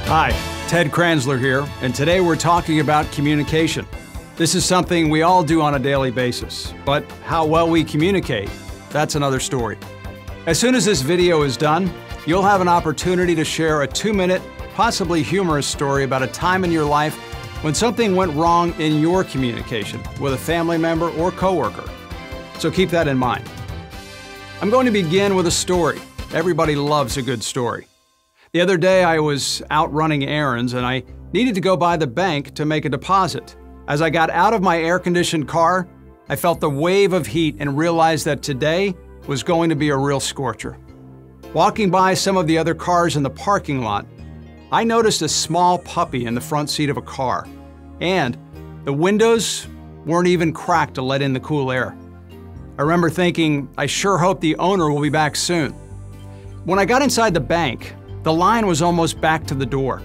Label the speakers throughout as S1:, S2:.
S1: Hi, Ted Kranzler here, and today we're talking about communication. This is something we all do on a daily basis, but how well we communicate, that's another story. As soon as this video is done, you'll have an opportunity to share a 2-minute, possibly humorous story about a time in your life when something went wrong in your communication with a family member or coworker. So keep that in mind. I'm going to begin with a story. Everybody loves a good story. The other day I was out running errands and I needed to go by the bank to make a deposit. As I got out of my air-conditioned car, I felt the wave of heat and realized that today was going to be a real scorcher. Walking by some of the other cars in the parking lot, I noticed a small puppy in the front seat of a car, and the windows weren't even cracked to let in the cool air. I remember thinking, I sure hope the owner will be back soon. When I got inside the bank, the line was almost back to the door.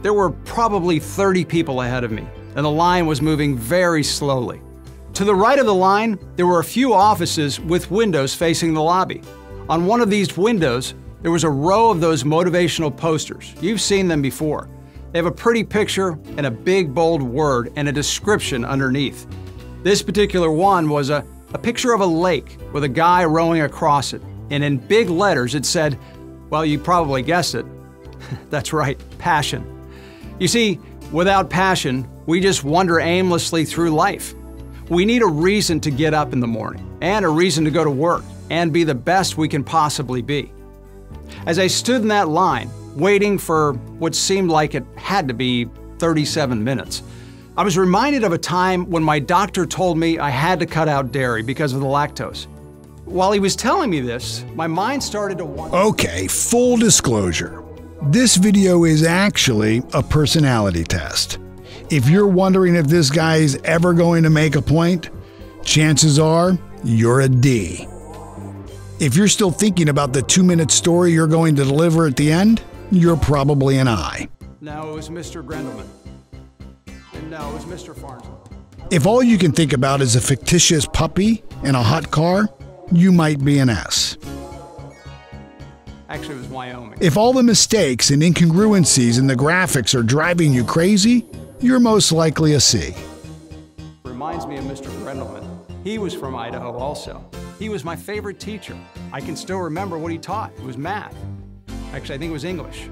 S1: There were probably 30 people ahead of me, and the line was moving very slowly. To the right of the line, there were a few offices with windows facing the lobby. On one of these windows, there was a row of those motivational posters. You've seen them before. They have a pretty picture and a big bold word and a description underneath. This particular one was a picture of a lake with a guy rowing across it, and in big letters it said, well, you probably guessed it. That's right, passion. You see, without passion, we just wander aimlessly through life. We need a reason to get up in the morning and a reason to go to work and be the best we can possibly be. As I stood in that line, waiting for what seemed like it had to be 37 minutes, I was reminded of a time when my doctor told me I had to cut out dairy because of the lactose. While he was telling me this, my mind started to wander.
S2: Okay, full disclosure. This video is actually a personality test. If you're wondering if this guy is ever going to make a point, chances are you're a D. If you're still thinking about the 2-minute story you're going to deliver at the end, you're probably an I.
S1: No, it was Mr. Grendelman. And no, it was Mr. Farnsworth.
S2: If all you can think about is a fictitious puppy and a hot car, you might be an S.
S1: Actually, it was Wyoming.
S2: If all the mistakes and incongruencies in the graphics are driving you crazy, you're most likely a C.
S1: Reminds me of Mr. Grendelman. He was from Idaho also. He was my favorite teacher. I can still remember what he taught. It was math. Actually, I think it was English.